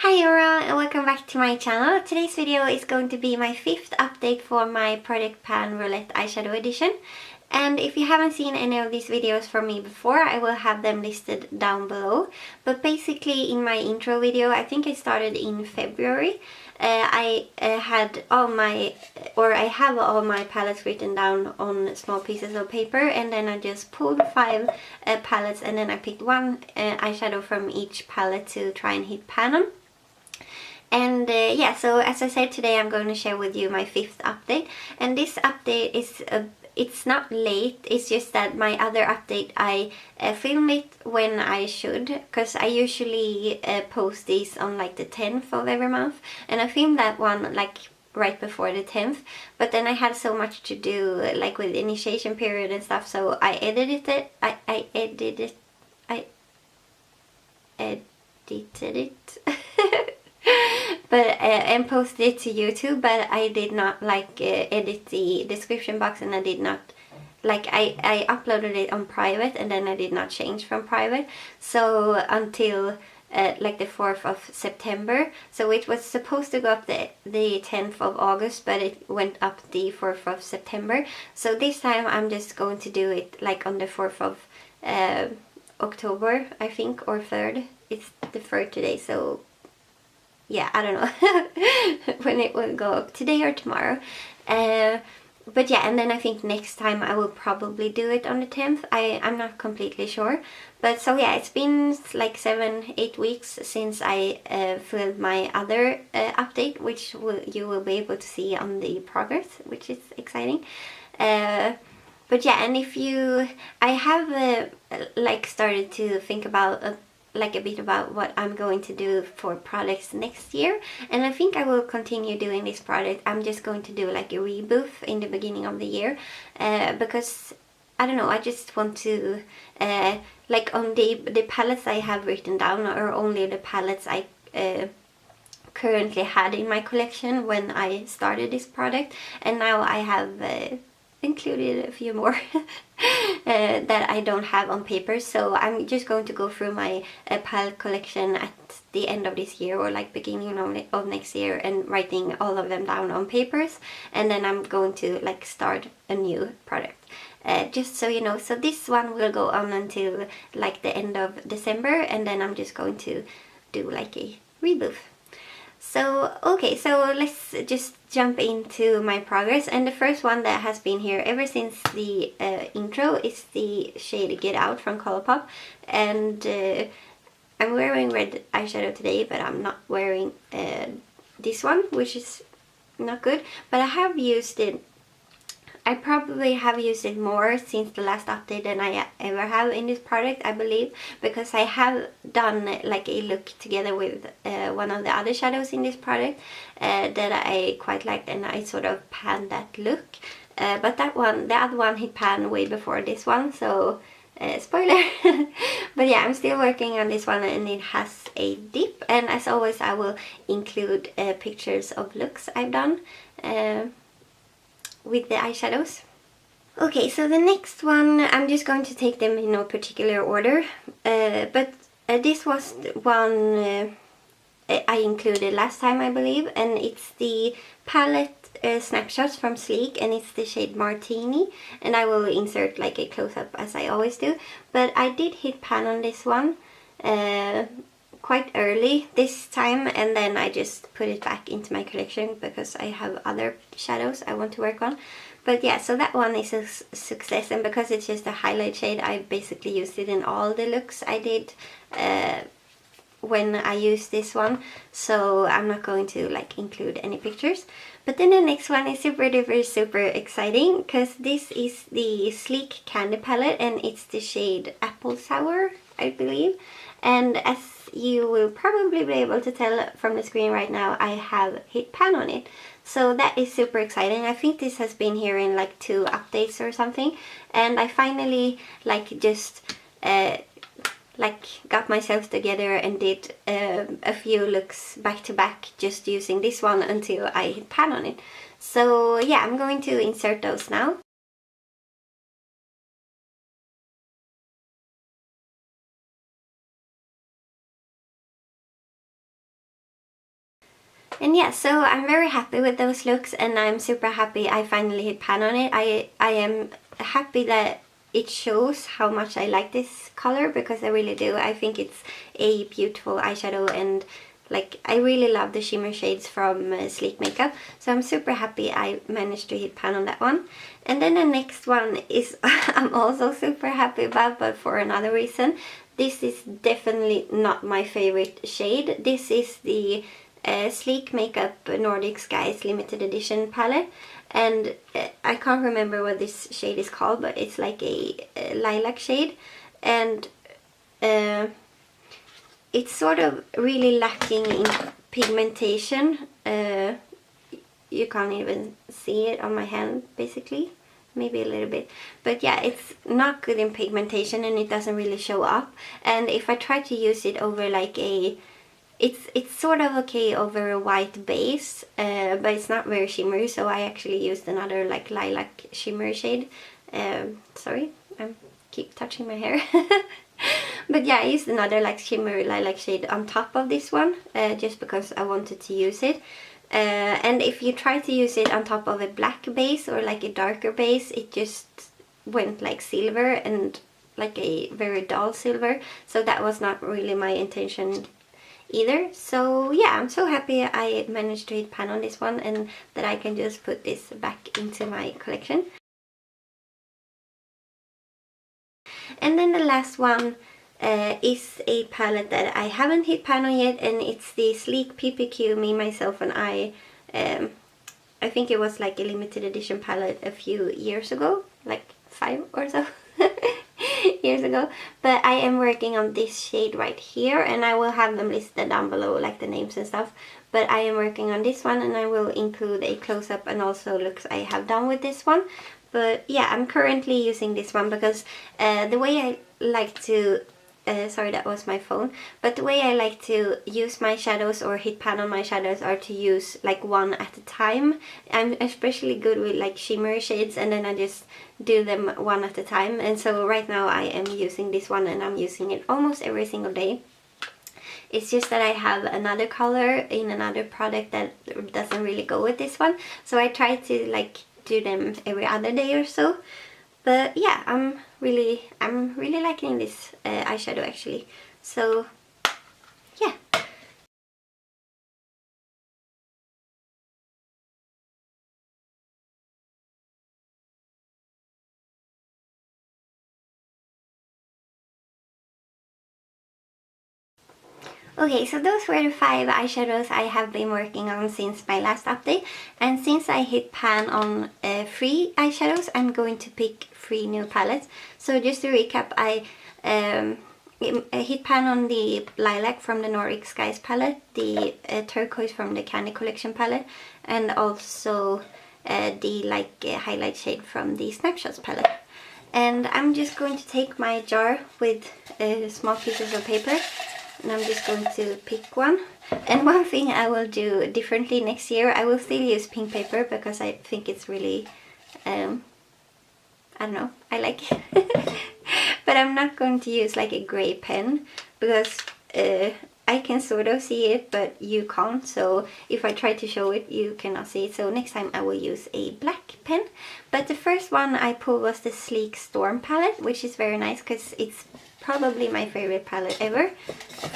Hi everyone and welcome back to my channel. Today's video is going to be my 5th update for my Project Pan Roulette eyeshadow edition. And if you haven't seen any of these videos from me before, I will have them listed down below. But basically in my intro video, I think I started in February. I have all my palettes written down on small pieces of paper, and then I just pulled 5 palettes, and then I picked one eyeshadow from each palette to try and hit pan on. And yeah, so as I said, today I'm going to share with you my 5th update, and this update is it's not late, it's just that my other update I film it when I should, because I usually post these on like the 10th of every month, and I filmed that one like right before the 10th, but then I had so much to do like with initiation period and stuff, so I edited it, I edited it but and posted it to YouTube, but I did not like edit the description box, and I did not like I uploaded it on private, and then I did not change from private, so until like the 4th of September. So it was supposed to go up the 10th of August, but it went up the 4th of September. So this time I'm just going to do it like on the 4th of October, I think, or 3rd. It's the 3rd today, so yeah, I don't know when it will go up, today or tomorrow. But yeah, and then I think next time I will probably do it on the 10th. I'm not completely sure. But so yeah, it's been like 7-8 weeks since I filmed my other update, which you will be able to see on the progress, which is exciting. But yeah, and I have like started to think about like a bit about what I'm going to do for products next year, and I think I will continue doing this product. I'm just going to do like a reboot in the beginning of the year, because I don't know, I just want to like on the palettes I have written down are only the palettes I currently had in my collection when I started this product, and now I have included a few more that I don't have on paper. So I'm just going to go through my palette collection at the end of this year, or like beginning of next year, and writing all of them down on papers, and then I'm going to like start a new product. Just so you know, so this one will go on until like the end of December, and then I'm just going to do like a reboot. So okay, so let's just jump into my progress, and the first one that has been here ever since the intro is the shade Get Out from Colourpop, and I'm wearing red eyeshadow today, but I'm not wearing this one, which is not good, but I have used it. I probably have used it more since the last update than I ever have in this product, I believe, because I have done like a look together with one of the other shadows in this product that I quite liked, and I sort of panned that look. But that one, the other one, hit pan way before this one, so spoiler. But yeah, I'm still working on this one, and it has a dip, and as always I will include pictures of looks I've done with the eyeshadows. Okay, so the next one, I'm just going to take them in no particular order, but this was one I included last time, I believe, and it's the palette Snapshots from Sleek, and it's the shade Martini, and I will insert like a close-up as I always do. But I did hit pan on this one quite early this time, and then I just put it back into my collection because I have other shadows I want to work on. But yeah, so that one is a success, and because it's just a highlight shade, I basically used it in all the looks I did when I used this one, so I'm not going to like include any pictures. But then the next one is super exciting, because this is the Sleek Candy Palette, and it's the shade Apple Sour, I believe. And as you will probably be able to tell from the screen right now, I have hit pan on it. So that is super exciting. I think this has been here in like 2 updates or something, and I finally like just like got myself together and did a few looks back to back just using this one until I hit pan on it. So yeah, I'm going to insert those now. And yeah, so I'm very happy with those looks, and I'm super happy I finally hit pan on it. I am happy that it shows how much I like this color, because I really do. I think it's a beautiful eyeshadow, and like I really love the shimmer shades from Sleek Makeup. So I'm super happy I managed to hit pan on that one. And then the next one is I'm also super happy about, but for another reason. This is definitely not my favorite shade. This is the Sleek Makeup Nordic Skies limited edition palette, and I can't remember what this shade is called, but it's like a lilac shade, and it's sort of really lacking in pigmentation. You can't even see it on my hand, basically. Maybe a little bit, but yeah, it's not good in pigmentation, and it doesn't really show up. And if I try to use it over like a, it's sort of okay over a white base, but it's not very shimmery, so I actually used another like lilac shimmer shade. Sorry, I keep touching my hair. But yeah, I used another like shimmer lilac shade on top of this one, just because I wanted to use it. And if you try to use it on top of a black base or like a darker base, it just went like silver, and like a very dull silver, so that was not really my intention either. So yeah, I'm so happy I managed to hit pan on this one, and that I can just put this back into my collection. And then the last one is a palette that I haven't hit pan on yet, and it's the Sleek PPQ Me, Myself and I. I think it was like a limited edition palette a few years ago, like 5 or so years ago. But I am working on this shade right here, and I will have them listed down below, like the names and stuff. But I am working on this one, and I will include a close-up and also looks I have done with this one. But yeah, I'm currently using this one because the way I like to, sorry, that was my phone, but the way I like to use my shadows or hit pan on my shadows are to use like one at a time. I'm especially good with like shimmer shades, and then I just do them one at a time. And so right now I am using this one, and I'm using it almost every single day. It's just that I have another color in another product that doesn't really go with this one, so I try to like do them every other day or so. But yeah, I'm really liking this eyeshadow actually. So yeah. Okay, so those were the 5 eyeshadows I have been working on since my last update. And since I hit pan on 3 eyeshadows, I'm going to pick 3 new palettes. So just to recap, I hit pan on the lilac from the Nordic Skies palette, the turquoise from the Candy Collection palette, and also the like highlight shade from the Snapshots palette. And I'm just going to take my jar with small pieces of paper, and I'm just going to pick one. And one thing I will do differently next year, I will still use pink paper because I think it's really, I don't know, I like it. But I'm not going to use like a grey pen because I can sort of see it, but you can't. So if I try to show it, you cannot see it. So next time I will use a black pen. But the first one I pulled was the Sleek Storm palette, which is very nice because it's probably my favorite palette ever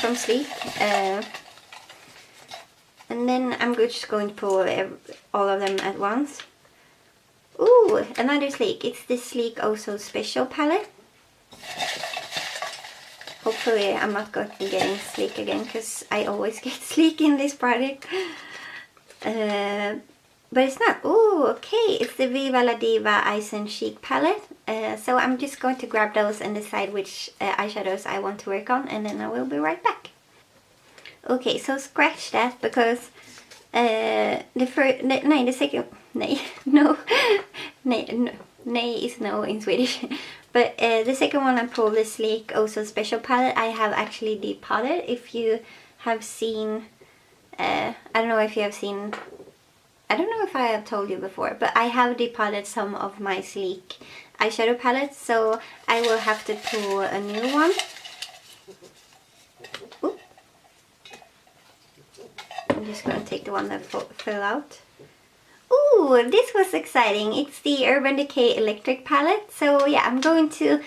from Sleek. And then I'm just going to pull all of them at once. Ooh, another Sleek. It's the Sleek Oh So Special palette. Hopefully I'm not going to be getting Sleek again, because I always get Sleek in this product. But it's not. Ooh, okay. It's the Viva La Diva Ice and Chic palette. So I'm just going to grab those and decide which eyeshadows I want to work on, and then I will be right back. Okay, so scratch that, because the second, nej is no in Swedish. But the second one I pulled, the Sleek Oh So Special palette, I have actually depotted. If you have seen, I don't know if you have seen, I don't know if I have told you before, but I have depotted some of my Sleek eyeshadow palettes, so I will have to pull a new one. Ooh. I'm just gonna take the one that fell out. Ooh, this was exciting. It's the Urban Decay Electric palette. So yeah, I'm going to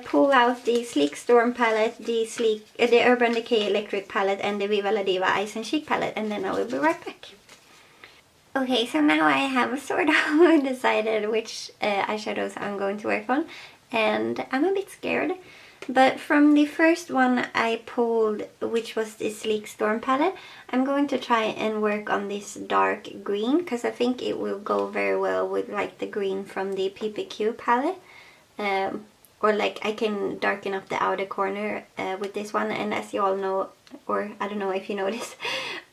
pull out the Sleek Storm palette, the Urban Decay Electric palette, and the Viva La Diva Ice and Chic palette, and then I will be right back. Okay, so now I have sort of decided which eyeshadows I'm going to work on, and I'm a bit scared. But from the first one I pulled, which was the Sleek Storm palette, I'm going to try and work on this dark green, because I think it will go very well with like the green from the PPQ palette. Or like I can darken up the outer corner with this one, and as you all know, or I don't know if you notice,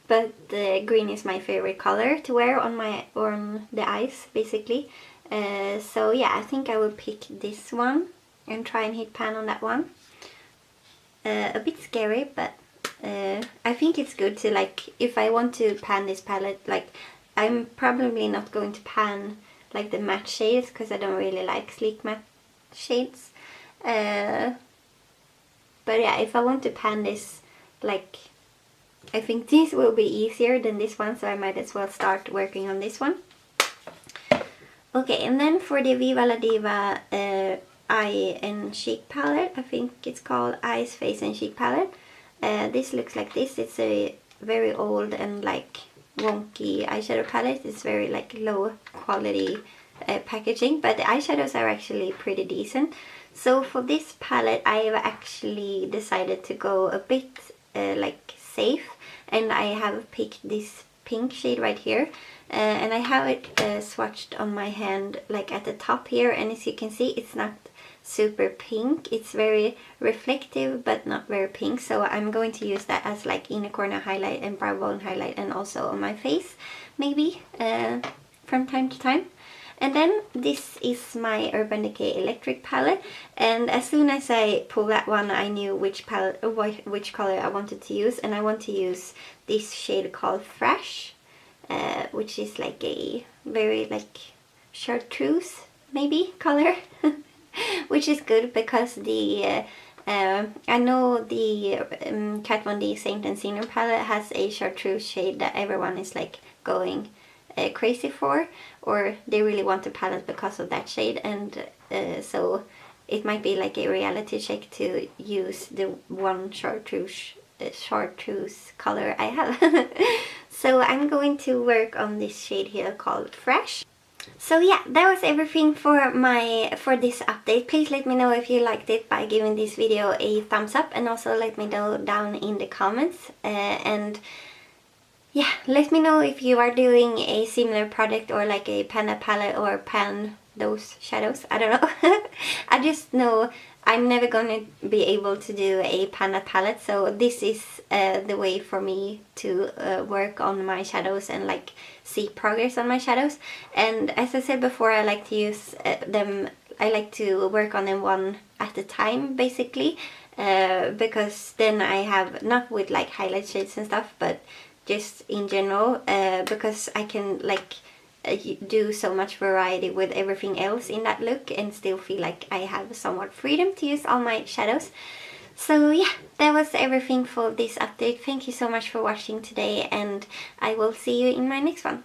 but the green is my favorite color to wear on the eyes, basically. So yeah, I think I will pick this one and try and hit pan on that one. A bit scary, but I think it's good to, like, if I want to pan this palette, like, I'm probably not going to pan like the matte shades because I don't really like sleek matte shades. But yeah, if I want to pan this, like, I think this will be easier than this one, so I might as well start working on this one. Okay, and then for the Viva La Diva Eye and Cheek palette, I think it's called Eyes, Face and Cheek palette. This looks like this. It's a very old and like wonky eyeshadow palette. It's very like low quality packaging, but the eyeshadows are actually pretty decent. So for this palette I have actually decided to go a bit like safe, and I have picked this pink shade right here. And I have it swatched on my hand like at the top here, and as you can see it's not super pink. It's very reflective but not very pink, so I'm going to use that as like inner corner highlight and brow bone highlight, and also on my face maybe from time to time. And then this is my Urban Decay Electric palette, and as soon as I pulled that one I knew which palette, which color I wanted to use, and I want to use this shade called Thrash, which is like a very like chartreuse maybe color. Which is good because the I know the Kat Von D Saint and Sinner palette has a chartreuse shade that everyone is like going crazy for, or they really want the palette because of that shade, and so it might be like a reality check to use the one chartreuse color I have. So I'm going to work on this shade here called Fresh. So yeah, that was everything for this update. Please let me know if you liked it by giving this video a thumbs up, and also let me know down in the comments. And yeah, let me know if you are doing a similar project, or like a pan palette, or pan those shadows. I don't know. I just know I'm never gonna be able to do a pan palette, so this is the way for me to work on my shadows and like see progress on my shadows. And as I said before, I like to use them, I like to work on them one at a time basically, because then I have, not with like highlight shades and stuff, but just in general, because I can like do so much variety with everything else in that look and still feel like I have somewhat freedom to use all my shadows. So yeah, that was everything for this update. Thank you so much for watching today, and I will see you in my next one.